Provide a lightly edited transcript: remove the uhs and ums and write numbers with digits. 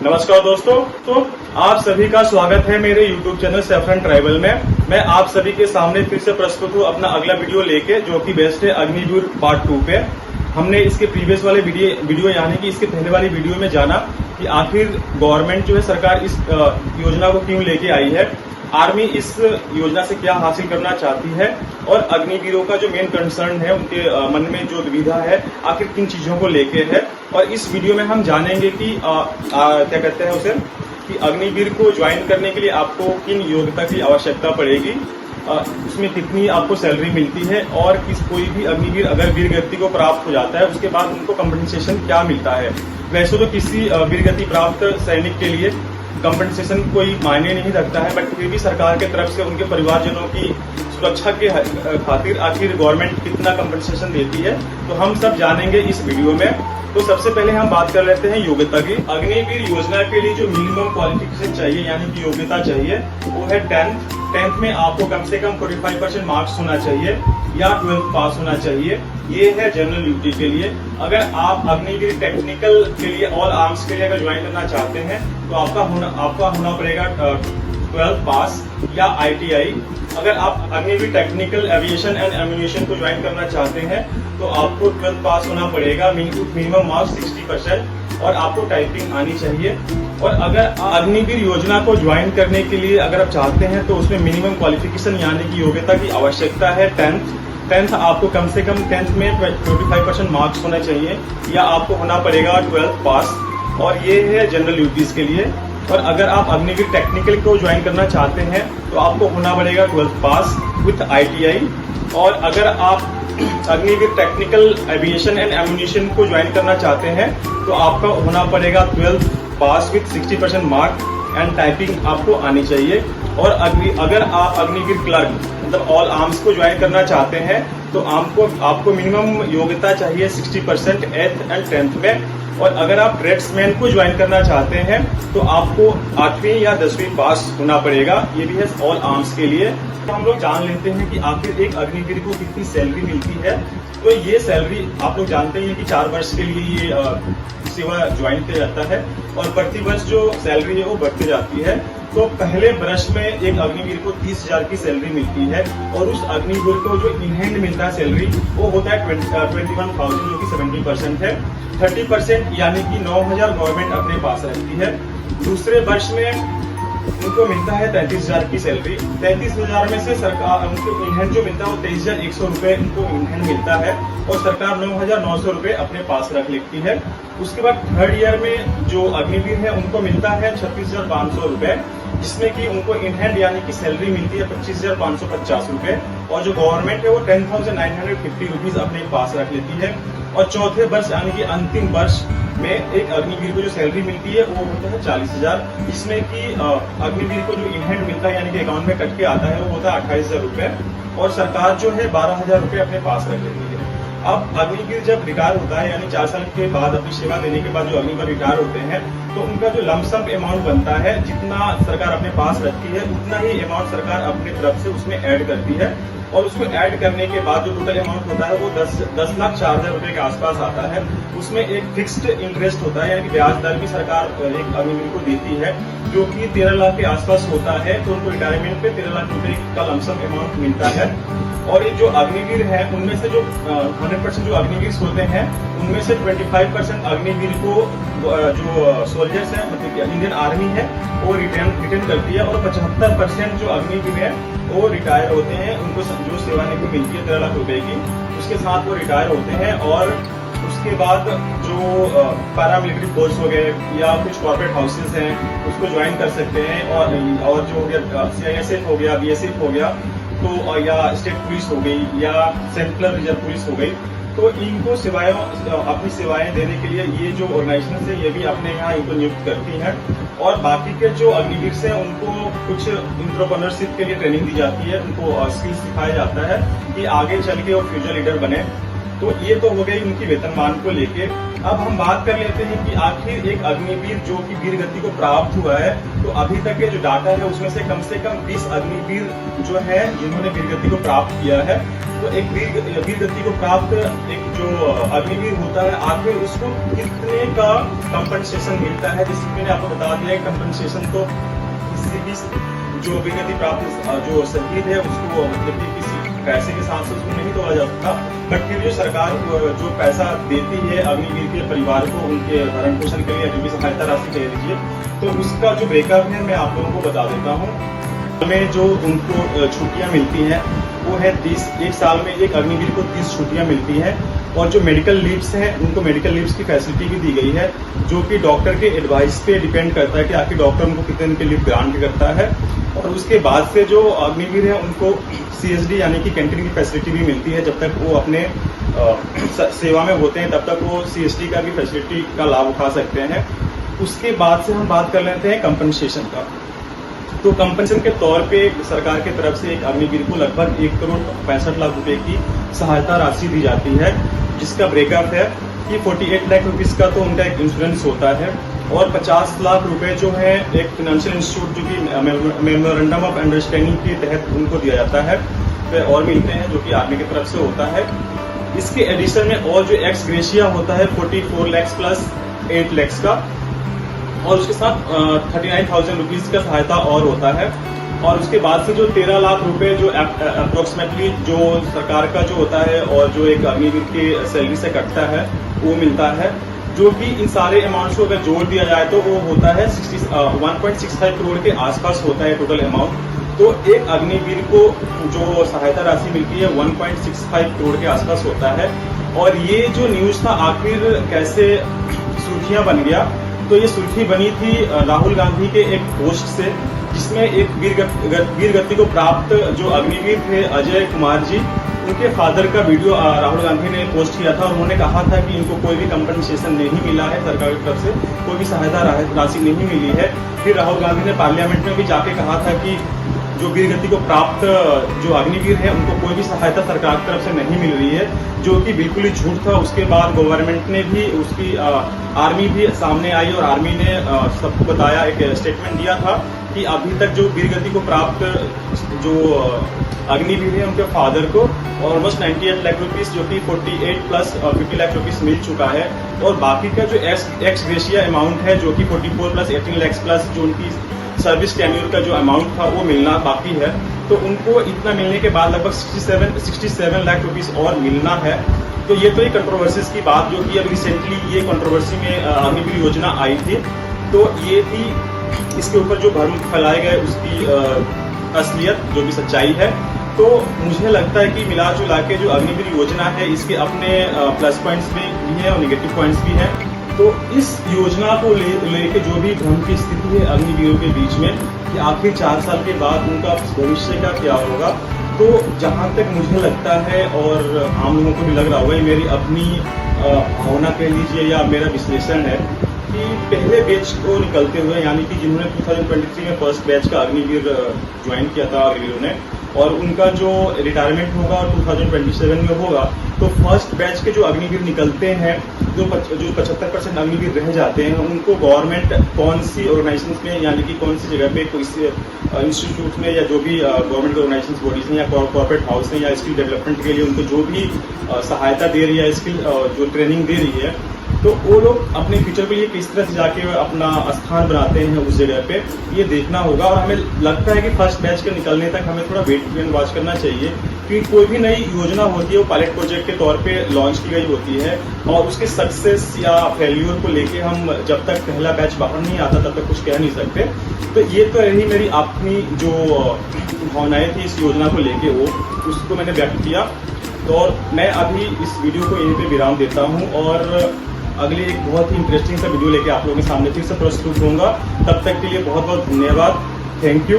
नमस्कार दोस्तों। तो आप सभी का स्वागत है मेरे YouTube चैनल सैफरन ट्राइबल में। मैं आप सभी के सामने फिर से प्रस्तुत हूँ अपना अगला वीडियो लेके, जो कि बेस्ट है अग्निवीर पार्ट 2 पे। हमने इसके प्रीवियस वाले वीडियो यानी कि इसके पहले वाली वीडियो में जाना कि आखिर गवर्नमेंट जो है, सरकार इस योजना को क्यों लेके आई है, आर्मी इस योजना से क्या हासिल करना चाहती है, और अग्निवीरों का जो मेन कंसर्न है, उनके मन में जो दुविधा है, आखिर किन चीजों को लेके है। और इस वीडियो में हम जानेंगे कि क्या कहते हैं उसे, कि अग्निवीर को ज्वाइन करने के लिए आपको किन योग्यता की आवश्यकता पड़ेगी, उसमें कितनी आपको सैलरी मिलती है, और कोई भी अग्निवीर अगर वीर गति को प्राप्त हो जाता है उसके बाद उनको कंपनसेशन क्या मिलता है। वैसे तो किसी वीर गति प्राप्त सैनिक के लिए कंपनसेशन कोई मायने नहीं रखता है, बट फिर भी सरकार के तरफ से उनके परिवारजनों की सुरक्षा के खातिर आखिर गवर्नमेंट कितना कंपनसेशन देती है, तो हम सब जानेंगे इस वीडियो में। तो सबसे पहले हम बात कर लेते हैं योग्यता की। अग्निवीर योजना के लिए जो मिनिमम क्वालिफिकेशन चाहिए यानी कि योग्यता चाहिए, वो है 10th में आपको कम से कम 45% मार्क्स होना चाहिए या 12th पास होना चाहिए। ये है जनरल ड्यूटी के लिए। अगर आप अग्निवीर टेक्निकल के लिए, ऑल आर्म्स के लिए अगर ज्वाइन करना चाहते हैं, तो आपका होना पड़ेगा 12th पास या ITI। अगर आप Agniveer technical aviation and ammunition को ज्वाइन करना चाहते हैं, तो आपको 12th पास होना पड़ेगा, मिनिमम मार्क्स 60%, और आपको टाइपिंग आनी चाहिए। और अगर अग्निवीर योजना को ज्वाइन करने के लिए अगर आप चाहते हैं, तो उसमें मिनिमम क्वालिफिकेशन यानी कि योग्यता की आवश्यकता है 10th आपको कम से कम 10th में 25% मार्क्स होना चाहिए, या आपको होना पड़ेगा 12th पास। और ये है जनरल ड्यूटीज के लिए। और अगर आप अग्निवीर टेक्निकल को ज्वाइन करना चाहते हैं, तो आपको होना पड़ेगा 12th पास विथ ITI। और अगर आप Agniveer technical aviation and ammunition को ज्वाइन करना चाहते हैं, तो आपका होना पड़ेगा 12th pass with 60% mark and typing आपको आनी चाहिए। और अगर आप अग्निवीर क्लर्क मतलब ऑल आर्म्स को ज्वाइन करना चाहते हैं, तो आपको मिनिमम योग्यता चाहिए 60% 8th एंड 10th में। और अगर आप ट्रेड्समैन को ज्वाइन करना चाहते हैं, तो आपको 8वीं या 10वीं पास होना पड़ेगा। ये भी है ऑल आर्म्स के लिए। तो हम लोग जान लेते हैं कि आखिर एक अग्निवीर को कितनी सैलरी मिलती है। तो ये सैलरी आप लोग जानते हैं कि 4 वर्ष के लिए ये सेवा ज्वाइन किया जाता है, और प्रति वर्ष जो सैलरी है वो बढ़ती जाती है। तो पहले वर्ष में एक अग्निवीर को 30,000 की सैलरी मिलती है, और उस अग्निवीर को जो इन हैंड मिलता है सैलरी, वो होता है 21,000, जो कि 70% है। 30% यानी कि 9,000 गवर्नमेंट अपने पास रखती है। दूसरे वर्ष में उनको मिलता है 33,000 की सैलरी। 33,000 में से सरकार उनको इन हैंड जो मिलता है वो 23,100 रुपए उनको इन हैंड मिलता है, और सरकार 9,900 रुपए अपने पास रख लेती है। उसके बाद थर्ड ईयर में जो अग्निवीर है उनको मिलता है 36,500 रुपए, जिसमें कि उनको इन हैंड यानी कि सैलरी मिलती है 25,550 रुपए, और जो गवर्नमेंट है वो 10,950 रुपीज अपने पास रख लेती है। और चौथे वर्ष यानी कि अंतिम वर्ष में एक अग्निवीर को जो सैलरी मिलती है वो होता है 40,000, जिसमें कि अग्निवीर को जो इन हैंड मिलता है यानी कि अकाउंट में कट के आता है वो होता है 28,000 रुपए, और सरकार जो है 12,000 रुपए अपने पास रख लेती है। अब अग्निवीर जब रिटायर होता है, यानी 4 साल के बाद अपनी सेवा देने के बाद जो अग्निवीर रिटायर होते हैं, तो उनका जो लमसम अमाउंट बनता है, जितना सरकार अपने पास रखती है, उतना ही अमाउंट सरकार अपनी तरफ से उसमें ऐड करती है। और उसको ऐड करने के बाद जो टोटल अमाउंट होता है वो 10,04,000 रुपए के आसपास आता है। उसमें एक फिक्स्ड इंटरेस्ट होता है, यानी कि ब्याज दर भी सरकार एक अग्निवीर को देती है, जो कि 13 लाख के आसपास होता है। तो उनको रिटायरमेंट पे 13 लाख रुपए का लमसम अमाउंट मिलता है। और ये जो अग्निवीर है, उनमें से जो 100% जो अग्निवीर होते हैं, उनमें से 25% अग्निवीर को जो सोल्जर्स है, मतलब इंडियन आर्मी है, वो रिटर्न करती है। और 75% जो अग्निवीर है वो रिटायर होते हैं, उनको जो सेवानिवृत्ति मिलती है 13 लाख रुपए की, उसके साथ वो रिटायर होते हैं। और उसके बाद जो पैरामिलिट्री फोर्स हो गए या कुछ कॉर्पोरेट हाउसेस हैं, उसको ज्वाइन कर सकते हैं। और जो हो गया CISF हो गया, BSF हो गया, तो या स्टेट पुलिस हो गई, या सेंट्रल रिजर्व पुलिस हो गई, तो इनको अपनी सेवाएं देने के लिए ये जो ऑर्गेनाइजेशन है, ये भी अपने यहाँ इनको नियुक्त करती है। और बाकी के जो अग्निवीर हैं उनको कुछ एंटरप्रेन्योरशिप के लिए ट्रेनिंग दी जाती है, उनको स्किल्स सिखाया जाता है कि आगे चल के वो फ्यूचर लीडर बने। तो ये तो हो गई उनकी वेतनमान को लेके। अब हम बात कर लेते हैं कि आखिर एक अग्निवीर जो कि वीर गति को प्राप्त हुआ है, तो अभी तक के जो डाटा है उसमें से कम 20 अग्निवीर जो है जिन्होंने वीर गति को प्राप्त किया है। तो एक वीर गति को प्राप्त एक जो अग्निवीर होता है, आखिर उसको कितने का कंपनसेशन मिलता है, जिसमें मैंने आपको बता दिया है कंपनसेशन तो किसी भी जो वीर गति प्राप्त जो शहीद है उसको मतलब कि किसी पैसे के साथ से उसको नहीं तोड़ा जा सकता, बट फिर जो सरकार जो पैसा देती है अग्निवीर के परिवार को उनके भरण पोषण के लिए जो भी सहायता राशि कह लीजिए, तो उसका जो ब्रेकअप है मैं आप लोगों को बता देता हूँ। हमें जो उनको छुट्टियां मिलती हैं वो है 30, एक साल में एक अग्निवीर को 30 छुट्टियां मिलती हैं, और जो मेडिकल लीव्स हैं उनको मेडिकल लीव्स की फैसिलिटी भी दी गई है, जो कि डॉक्टर के एडवाइस पे डिपेंड करता है कि आखिर डॉक्टर उनको कितने दिन के लीव ग्रांट करता है। और उसके बाद से जो अग्निवीर है उनको CSD यानी कि कैंटीन की फैसिलिटी भी मिलती है। जब तक वो अपने सेवा में होते हैं तब तक वो CSD का भी फैसिलिटी का लाभ उठा सकते हैं। उसके बाद से हम बात कर लेते हैं कंपनसेशन का। तो कंपनसेशन के तौर पे सरकार की तरफ से एक अग्निवीर को लगभग 1,65,00,000 रुपए की सहायता राशि दी जाती है, जिसका ब्रेकअप है कि 48 लाख रुपीस का तो उनका एक इंश्योरेंस होता है, और 50 लाख रुपए जो है एक फाइनेंशियल इंस्टीट्यूट जो कि मेमोरेंडम ऑफ अंडरस्टैंडिंग के तहत उनको दिया जाता है, फिर और मिलते हैं जो कि आर्मी की तरफ से होता है। इसके एडिशन में और जो एक्स ग्रेशिया होता है 44 लाख प्लस 8 लाख का, और उसके साथ 39,000 रुपीज का सहायता और होता है। और उसके बाद से जो 13 लाख रुपए जो अप्रोक्सीमेटली जो सरकार का जो होता है और जो एक अग्निवीर के सैलरी से कटता है वो मिलता है, जो कि इन सारे अमाउंट्स को अगर जोड़ दिया जाए तो वो होता है 1.65 करोड़ के आसपास होता है टोटल अमाउंट। तो एक अग्निवीर को जो सहायता राशि मिलती है 1.65 करोड़ के आसपास होता है। और ये जो न्यूज था आखिर कैसे सुर्खियां बन गया, तो ये सुर्खी बनी थी राहुल गांधी के एक पोस्ट से, जिसमें एक वीर गति को प्राप्त जो अग्निवीर थे अजय कुमार जी, उनके फादर का वीडियो राहुल गांधी ने पोस्ट किया था। उन्होंने कहा था कि इनको कोई भी कंपनसेशन नहीं मिला है, सरकार की तरफ से कोई भी सहायता राशि नहीं मिली है। फिर राहुल गांधी ने पार्लियामेंट में भी जाके कहा था कि जो वीर गति को प्राप्त जो अग्निवीर है उनको कोई भी सहायता सरकार की तरफ से नहीं मिल रही है, जो कि बिल्कुल ही झूठ था। उसके बाद गवर्नमेंट ने भी उसकी आर्मी भी सामने आई और आर्मी ने सबको बताया, एक स्टेटमेंट दिया था कि अभी तक जो वीर गति को प्राप्त जो अग्निवीर है उनके फादर को ऑलमोस्ट 98 लाख रुपीस जो कि 48 प्लस 50 लाख रुपीस मिल चुका है, और बाकी का जो एक्स ग्रेशिया अमाउंट है जो कि 44 प्लस 18 लाख प्लस जो उनकी सर्विस टेन्योर का जो अमाउंट था वो मिलना बाकी है। तो उनको इतना मिलने के बाद लगभग 67 लाख रुपीस और मिलना है। तो ये तो एक कंट्रोवर्सीज की बात जो कि अब रिसेंटली ये कंट्रोवर्सी में अग्निवीर योजना आई थी, तो ये थी इसके ऊपर जो भ्रम फैलाए गए उसकी असलियत जो भी सच्चाई है। तो मुझे लगता है कि मिला जुला के जो अग्निवीर योजना है इसके अपने प्लस पॉइंट्स भी हैं और निगेटिव पॉइंट्स भी हैं। तो इस योजना को लेके जो भी भ्रम की स्थिति है अग्निवीरों के बीच में कि आखिर 4 साल के बाद उनका भविष्य का क्या होगा, तो जहां तक मुझे लगता है और आम लोगों को भी लग रहा होगा, ये मेरी अपनी भावना कह लीजिए या मेरा विश्लेषण है कि पहले बैच को निकलते हुए यानी कि जिन्होंने 2023 में फर्स्ट बैच का अग्निवीर ज्वाइन किया था अग्निवीरों ने, और उनका जो रिटायरमेंट होगा 2027 में होगा, तो फर्स्ट बैच के जो अग्निवीर निकलते हैं जो 75% अग्निवीर रह जाते हैं उनको गवर्नमेंट कौन सी ऑर्गेनाइजेशन में यानी कि कौन सी जगह पे कोई इंस्टीट्यूट में या जो भी गवर्नमेंट ऑर्गेनाइजेशन बॉडीज में या कॉर्पोरेट हाउस में या स्किल डेवलपमेंट के लिए उनको जो भी सहायता दे रही है, स्किल जो ट्रेनिंग दे रही है, तो वो लोग अपने फ्यूचर के लिए किस तरह से जाके अपना स्थान बनाते हैं उस जगह पे, ये देखना होगा। और हमें लगता है कि फर्स्ट बैच के निकलने तक हमें थोड़ा वेट एंड वॉच करना चाहिए, क्योंकि कोई भी नई योजना होती है वो पायलट प्रोजेक्ट के तौर पे लॉन्च की गई होती है, और उसके सक्सेस या फेल्यूर को लेके हम जब तक पहला बैच बाहर नहीं आता तब तक कुछ कह नहीं सकते। तो ये तो रही मेरी अपनी जो भावनाएं थी इस योजना को लेके, वो उसको मैंने व्यक्त किया। तो मैं अभी इस वीडियो को यहीं पे विराम देता हूँ और अगले एक बहुत ही इंटरेस्टिंग सा वीडियो लेके आप लोगों के सामने फिर से प्रस्तुत होऊंगा। तब तक के लिए बहुत बहुत धन्यवाद। Thank you.